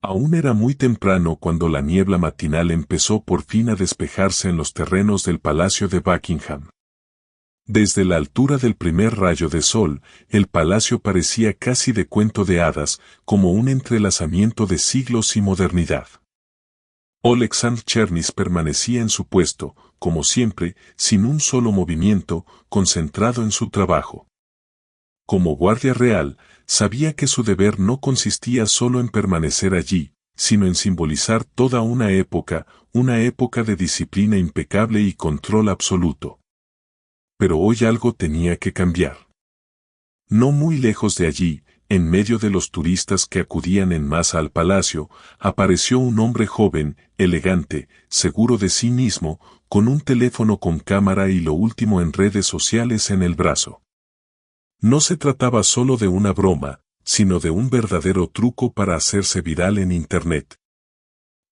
Aún era muy temprano cuando la niebla matinal empezó por fin a despejarse en los terrenos del Palacio de Buckingham. Desde la altura del primer rayo de sol, el palacio parecía casi de cuento de hadas, como un entrelazamiento de siglos y modernidad. Oleksandr Chernis permanecía en su puesto, como siempre, sin un solo movimiento, concentrado en su trabajo. Como guardia real, sabía que su deber no consistía solo en permanecer allí, sino en simbolizar toda una época de disciplina impecable y control absoluto. Pero hoy algo tenía que cambiar. No muy lejos de allí, en medio de los turistas que acudían en masa al palacio, apareció un hombre joven, elegante, seguro de sí mismo, con un teléfono con cámara y lo último en redes sociales en el brazo. No se trataba solo de una broma, sino de un verdadero truco para hacerse viral en Internet.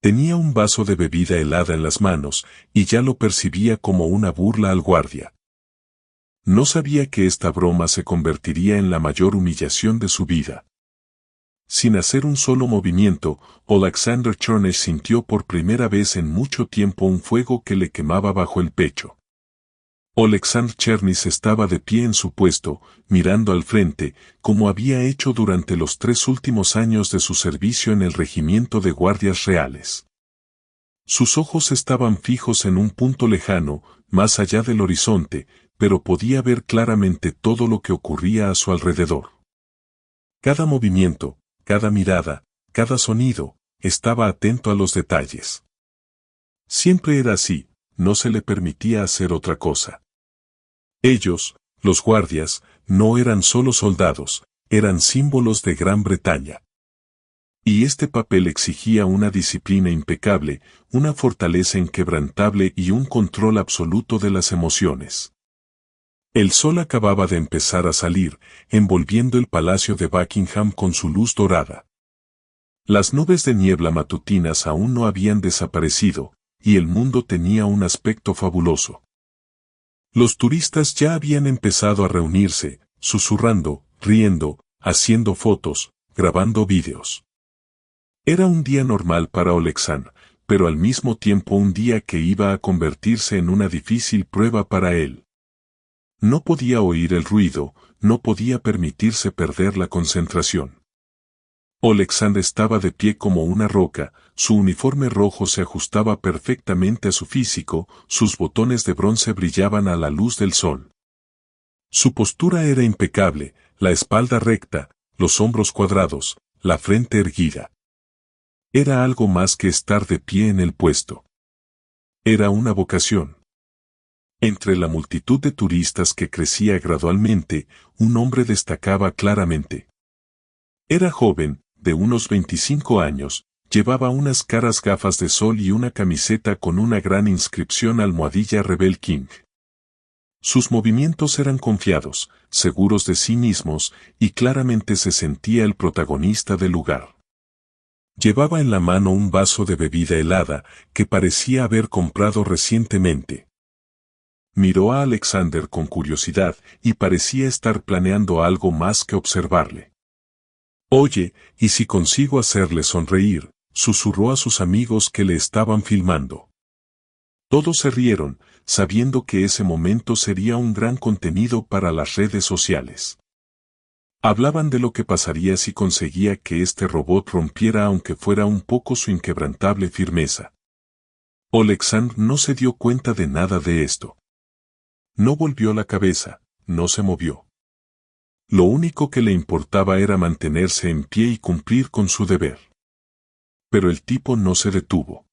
Tenía un vaso de bebida helada en las manos, y ya lo percibía como una burla al guardia. No sabía que esta broma se convertiría en la mayor humillación de su vida. Sin hacer un solo movimiento, Oleksandr Chernis sintió por primera vez en mucho tiempo un fuego que le quemaba bajo el pecho. Oleksandr Chernis estaba de pie en su puesto, mirando al frente, como había hecho durante los 3 últimos años de su servicio en el regimiento de guardias reales. Sus ojos estaban fijos en un punto lejano, más allá del horizonte, pero podía ver claramente todo lo que ocurría a su alrededor. Cada movimiento, cada mirada, cada sonido, estaba atento a los detalles. Siempre era así, no se le permitía hacer otra cosa. Ellos, los guardias, no eran solo soldados, eran símbolos de Gran Bretaña. Y este papel exigía una disciplina impecable, una fortaleza inquebrantable y un control absoluto de las emociones. El sol acababa de empezar a salir, envolviendo el palacio de Buckingham con su luz dorada. Las nubes de niebla matutinas aún no habían desaparecido, y el mundo tenía un aspecto fabuloso. Los turistas ya habían empezado a reunirse, susurrando, riendo, haciendo fotos, grabando vídeos. Era un día normal para Oleksandr, pero al mismo tiempo un día que iba a convertirse en una difícil prueba para él. No podía oír el ruido, no podía permitirse perder la concentración. Oleksandr estaba de pie como una roca, su uniforme rojo se ajustaba perfectamente a su físico, sus botones de bronce brillaban a la luz del sol. Su postura era impecable, la espalda recta, los hombros cuadrados, la frente erguida. Era algo más que estar de pie en el puesto. Era una vocación. Entre la multitud de turistas que crecía gradualmente, un hombre destacaba claramente. Era joven, de unos 25 años, llevaba unas caras gafas de sol y una camiseta con una gran inscripción almohadilla Rebel King. Sus movimientos eran confiados, seguros de sí mismos, y claramente se sentía el protagonista del lugar. Llevaba en la mano un vaso de bebida helada, que parecía haber comprado recientemente. Miró a Alexander con curiosidad y parecía estar planeando algo más que observarle. «Oye, ¿y si consigo hacerle sonreír?», susurró a sus amigos que le estaban filmando. Todos se rieron, sabiendo que ese momento sería un gran contenido para las redes sociales. Hablaban de lo que pasaría si conseguía que este robot rompiera aunque fuera un poco su inquebrantable firmeza. Oleksandr no se dio cuenta de nada de esto. No volvió la cabeza, no se movió. Lo único que le importaba era mantenerse en pie y cumplir con su deber. Pero el tipo no se detuvo.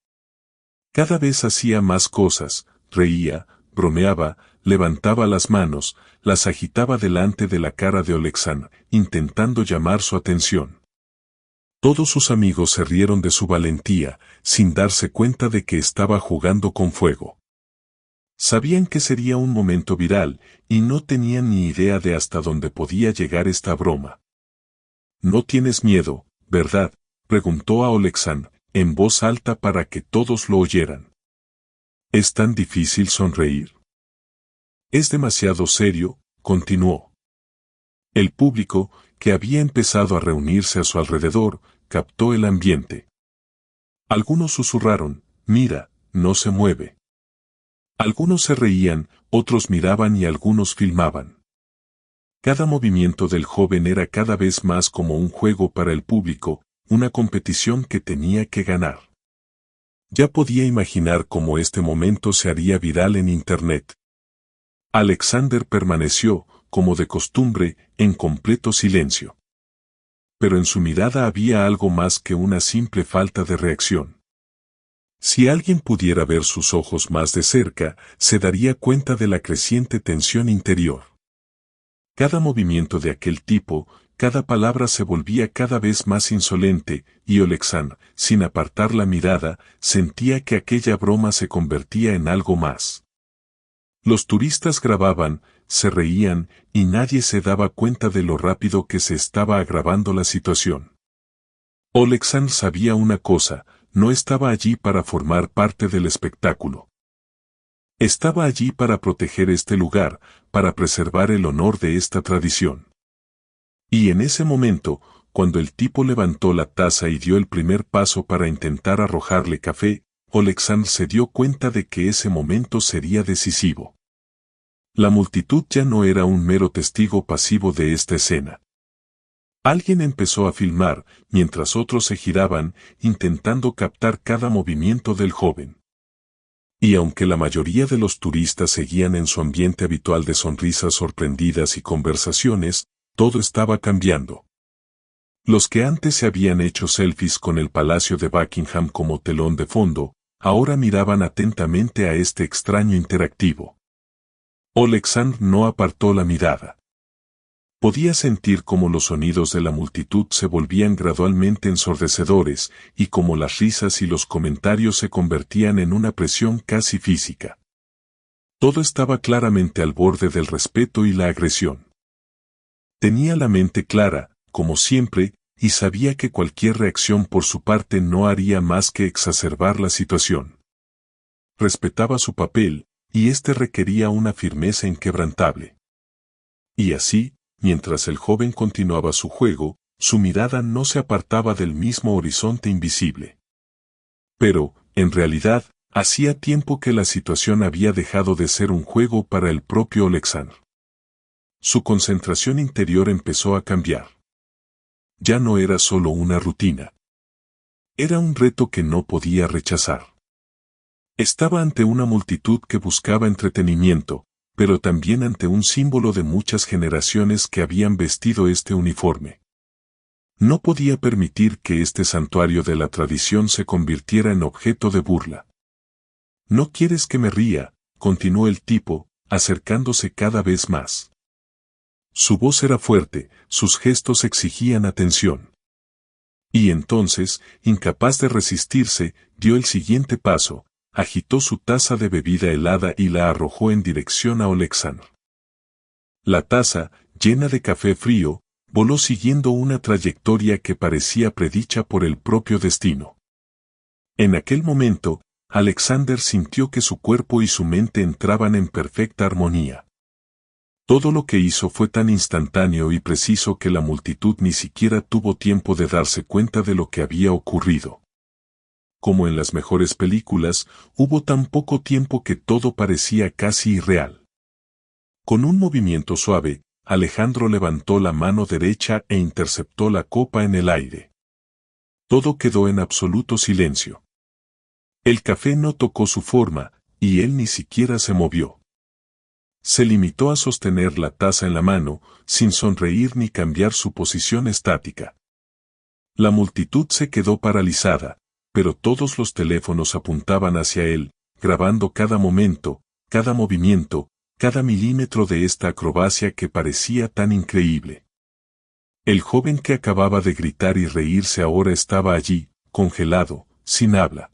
Cada vez hacía más cosas, reía, bromeaba, levantaba las manos, las agitaba delante de la cara de Oleksandr, intentando llamar su atención. Todos sus amigos se rieron de su valentía, sin darse cuenta de que estaba jugando con fuego. Sabían que sería un momento viral, y no tenían ni idea de hasta dónde podía llegar esta broma. «¿No tienes miedo, verdad?», preguntó a Oleksandr, en voz alta para que todos lo oyeran. «¿Es tan difícil sonreír?». «Es demasiado serio», continuó. El público, que había empezado a reunirse a su alrededor, captó el ambiente. Algunos susurraron, «Mira, no se mueve». Algunos se reían, otros miraban y algunos filmaban. Cada movimiento del joven era cada vez más como un juego para el público, una competición que tenía que ganar. Ya podía imaginar cómo este momento se haría viral en Internet. Alexander permaneció, como de costumbre, en completo silencio. Pero en su mirada había algo más que una simple falta de reacción. Si alguien pudiera ver sus ojos más de cerca, se daría cuenta de la creciente tensión interior. Cada movimiento de aquel tipo, cada palabra se volvía cada vez más insolente, y Oleksandr, sin apartar la mirada, sentía que aquella broma se convertía en algo más. Los turistas grababan, se reían, y nadie se daba cuenta de lo rápido que se estaba agravando la situación. Oleksandr sabía una cosa, no estaba allí para formar parte del espectáculo. Estaba allí para proteger este lugar, para preservar el honor de esta tradición. Y en ese momento, cuando el tipo levantó la taza y dio el primer paso para intentar arrojarle café, Oleksandr se dio cuenta de que ese momento sería decisivo. La multitud ya no era un mero testigo pasivo de esta escena. Alguien empezó a filmar, mientras otros se giraban, intentando captar cada movimiento del joven. Y aunque la mayoría de los turistas seguían en su ambiente habitual de sonrisas sorprendidas y conversaciones, todo estaba cambiando. Los que antes se habían hecho selfies con el Palacio de Buckingham como telón de fondo, ahora miraban atentamente a este extraño interactivo. Oleksandr no apartó la mirada. Podía sentir cómo los sonidos de la multitud se volvían gradualmente ensordecedores, y cómo las risas y los comentarios se convertían en una presión casi física. Todo estaba claramente al borde del respeto y la agresión. Tenía la mente clara, como siempre, y sabía que cualquier reacción por su parte no haría más que exacerbar la situación. Respetaba su papel, y éste requería una firmeza inquebrantable. Y así, mientras el joven continuaba su juego, su mirada no se apartaba del mismo horizonte invisible. Pero, en realidad, hacía tiempo que la situación había dejado de ser un juego para el propio Oleksandr. Su concentración interior empezó a cambiar. Ya no era solo una rutina. Era un reto que no podía rechazar. Estaba ante una multitud que buscaba entretenimiento, pero también ante un símbolo de muchas generaciones que habían vestido este uniforme. No podía permitir que este santuario de la tradición se convirtiera en objeto de burla. «¿No quieres que me ría?», continuó el tipo, acercándose cada vez más. Su voz era fuerte, sus gestos exigían atención. Y entonces, incapaz de resistirse, dio el siguiente paso, agitó su taza de bebida helada y la arrojó en dirección a Oleksandr. La taza, llena de café frío, voló siguiendo una trayectoria que parecía predicha por el propio destino. En aquel momento, Alexander sintió que su cuerpo y su mente entraban en perfecta armonía. Todo lo que hizo fue tan instantáneo y preciso que la multitud ni siquiera tuvo tiempo de darse cuenta de lo que había ocurrido. Como en las mejores películas, hubo tan poco tiempo que todo parecía casi irreal. Con un movimiento suave, Alejandro levantó la mano derecha e interceptó la copa en el aire. Todo quedó en absoluto silencio. El café no tocó su forma, y él ni siquiera se movió. Se limitó a sostener la taza en la mano, sin sonreír ni cambiar su posición estática. La multitud se quedó paralizada, pero todos los teléfonos apuntaban hacia él, grabando cada momento, cada movimiento, cada milímetro de esta acrobacia que parecía tan increíble. El joven que acababa de gritar y reírse ahora estaba allí, congelado, sin habla.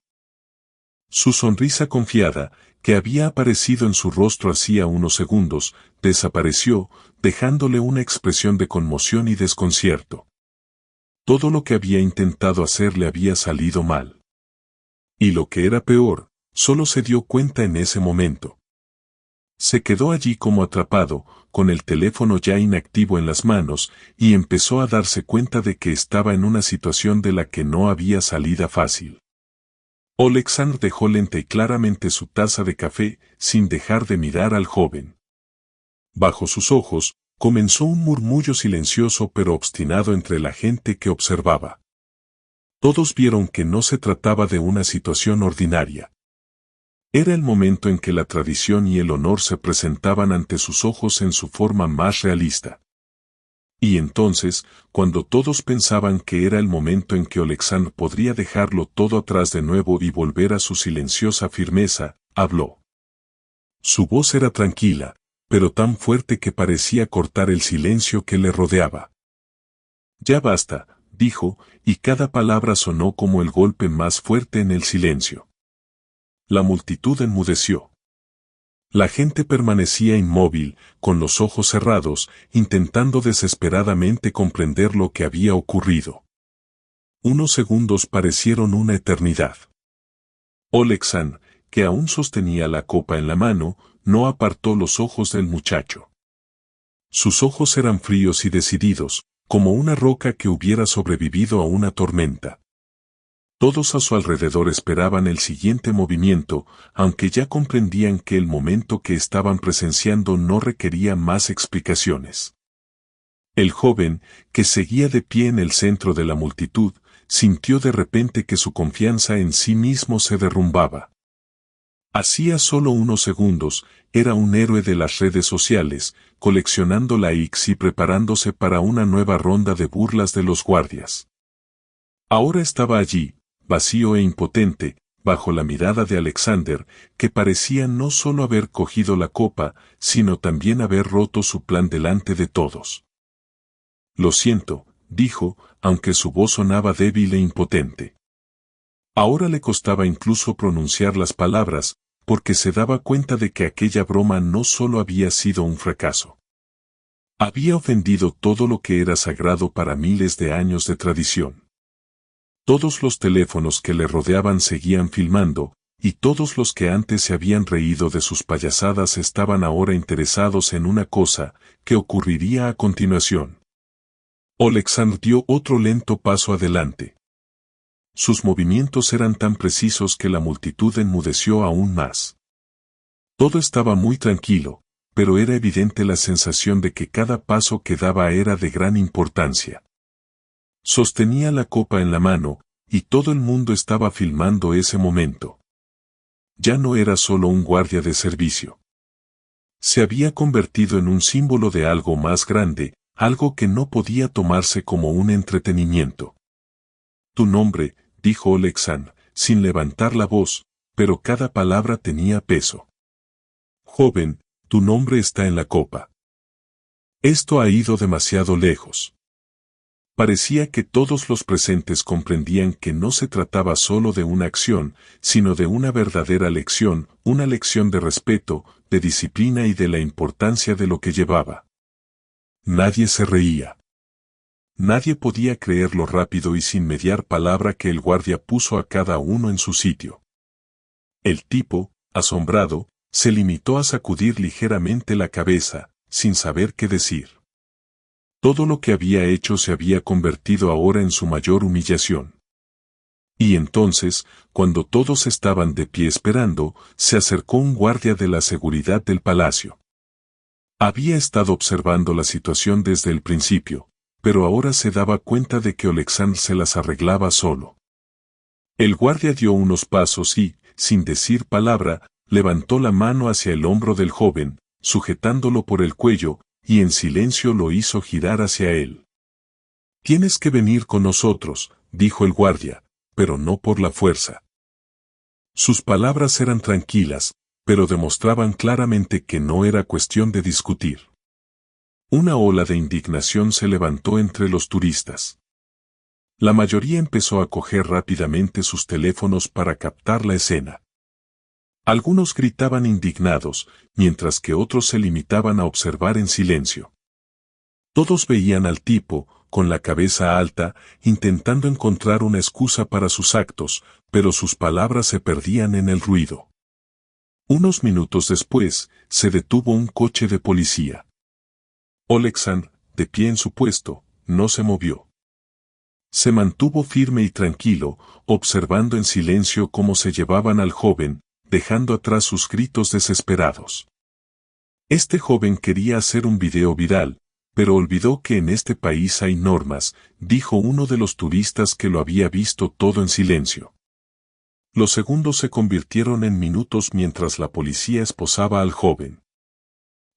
Su sonrisa confiada, que había aparecido en su rostro hacía unos segundos, desapareció, dejándole una expresión de conmoción y desconcierto. Todo lo que había intentado hacer le había salido mal. Y lo que era peor, solo se dio cuenta en ese momento. Se quedó allí como atrapado, con el teléfono ya inactivo en las manos, y empezó a darse cuenta de que estaba en una situación de la que no había salida fácil. Oleksandr dejó lenta y claramente su taza de café, sin dejar de mirar al joven. Bajo sus ojos, comenzó un murmullo silencioso pero obstinado entre la gente que observaba. Todos vieron que no se trataba de una situación ordinaria. Era el momento en que la tradición y el honor se presentaban ante sus ojos en su forma más realista. Y entonces, cuando todos pensaban que era el momento en que Oleksandr podría dejarlo todo atrás de nuevo y volver a su silenciosa firmeza, habló. Su voz era tranquila, pero tan fuerte que parecía cortar el silencio que le rodeaba. Ya basta, dijo, y cada palabra sonó como el golpe más fuerte en el silencio. La multitud enmudeció. La gente permanecía inmóvil, con los ojos cerrados, intentando desesperadamente comprender lo que había ocurrido. Unos segundos parecieron una eternidad. Oleksandr, que aún sostenía la copa en la mano, no apartó los ojos del muchacho. Sus ojos eran fríos y decididos, como una roca que hubiera sobrevivido a una tormenta. Todos a su alrededor esperaban el siguiente movimiento, aunque ya comprendían que el momento que estaban presenciando no requería más explicaciones. El joven, que seguía de pie en el centro de la multitud, sintió de repente que su confianza en sí mismo se derrumbaba. Hacía solo unos segundos, era un héroe de las redes sociales, coleccionando likes y preparándose para una nueva ronda de burlas de los guardias. Ahora estaba allí, vacío e impotente, bajo la mirada de Alexander, que parecía no solo haber cogido la copa, sino también haber roto su plan delante de todos. Lo siento, dijo, aunque su voz sonaba débil e impotente. Ahora le costaba incluso pronunciar las palabras, porque se daba cuenta de que aquella broma no solo había sido un fracaso. Había ofendido todo lo que era sagrado para miles de años de tradición. Todos los teléfonos que le rodeaban seguían filmando, y todos los que antes se habían reído de sus payasadas estaban ahora interesados en una cosa, que ocurriría a continuación. Oleksandr dio otro lento paso adelante. Sus movimientos eran tan precisos que la multitud enmudeció aún más. Todo estaba muy tranquilo, pero era evidente la sensación de que cada paso que daba era de gran importancia. Sostenía la copa en la mano, y todo el mundo estaba filmando ese momento. Ya no era solo un guardia de servicio. Se había convertido en un símbolo de algo más grande, algo que no podía tomarse como un entretenimiento. Tu nombre, dijo Oleksandr, sin levantar la voz, pero cada palabra tenía peso. Joven, tu nombre está en la copa. Esto ha ido demasiado lejos. Parecía que todos los presentes comprendían que no se trataba solo de una acción, sino de una verdadera lección, una lección de respeto, de disciplina y de la importancia de lo que llevaba. Nadie se reía. Nadie podía creer lo rápido y sin mediar palabra que el guardia puso a cada uno en su sitio. El tipo, asombrado, se limitó a sacudir ligeramente la cabeza, sin saber qué decir. Todo lo que había hecho se había convertido ahora en su mayor humillación. Y entonces, cuando todos estaban de pie esperando, se acercó un guardia de la seguridad del palacio. Había estado observando la situación desde el principio, pero ahora se daba cuenta de que Oleksandr se las arreglaba solo. El guardia dio unos pasos y, sin decir palabra, levantó la mano hacia el hombro del joven, sujetándolo por el cuello, y en silencio lo hizo girar hacia él. Tienes que venir con nosotros, dijo el guardia, pero no por la fuerza. Sus palabras eran tranquilas, pero demostraban claramente que no era cuestión de discutir. Una ola de indignación se levantó entre los turistas. La mayoría empezó a coger rápidamente sus teléfonos para captar la escena. Algunos gritaban indignados, mientras que otros se limitaban a observar en silencio. Todos veían al tipo, con la cabeza alta, intentando encontrar una excusa para sus actos, pero sus palabras se perdían en el ruido. Unos minutos después, se detuvo un coche de policía. Oleksandr, de pie en su puesto, no se movió. Se mantuvo firme y tranquilo, observando en silencio cómo se llevaban al joven, dejando atrás sus gritos desesperados. Este joven quería hacer un video viral, pero olvidó que en este país hay normas, dijo uno de los turistas que lo había visto todo en silencio. Los segundos se convirtieron en minutos mientras la policía esposaba al joven.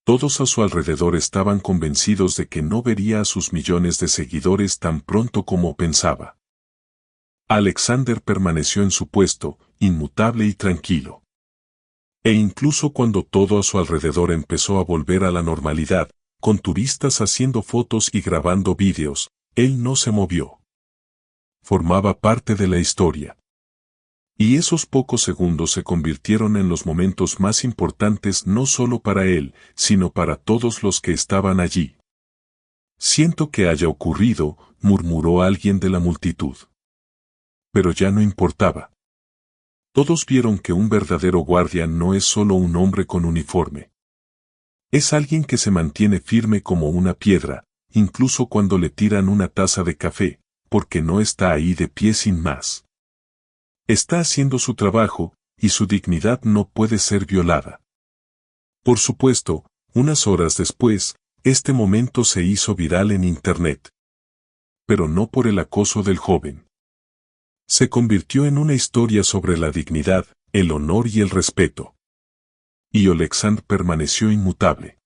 Todos a su alrededor estaban convencidos de que no vería a sus millones de seguidores tan pronto como pensaba. Alexander permaneció en su puesto, inmutable y tranquilo. E incluso cuando todo a su alrededor empezó a volver a la normalidad, con turistas haciendo fotos y grabando vídeos, él no se movió. Formaba parte de la historia. Y esos pocos segundos se convirtieron en los momentos más importantes no solo para él, sino para todos los que estaban allí. Siento que haya ocurrido, murmuró alguien de la multitud. Pero ya no importaba. Todos vieron que un verdadero guardia no es solo un hombre con uniforme. Es alguien que se mantiene firme como una piedra, incluso cuando le tiran una taza de café, porque no está ahí de pie sin más. Está haciendo su trabajo, y su dignidad no puede ser violada. Por supuesto, unas horas después, este momento se hizo viral en Internet. Pero no por el acoso del joven. Se convirtió en una historia sobre la dignidad, el honor y el respeto. Y Oleksandr permaneció inmutable.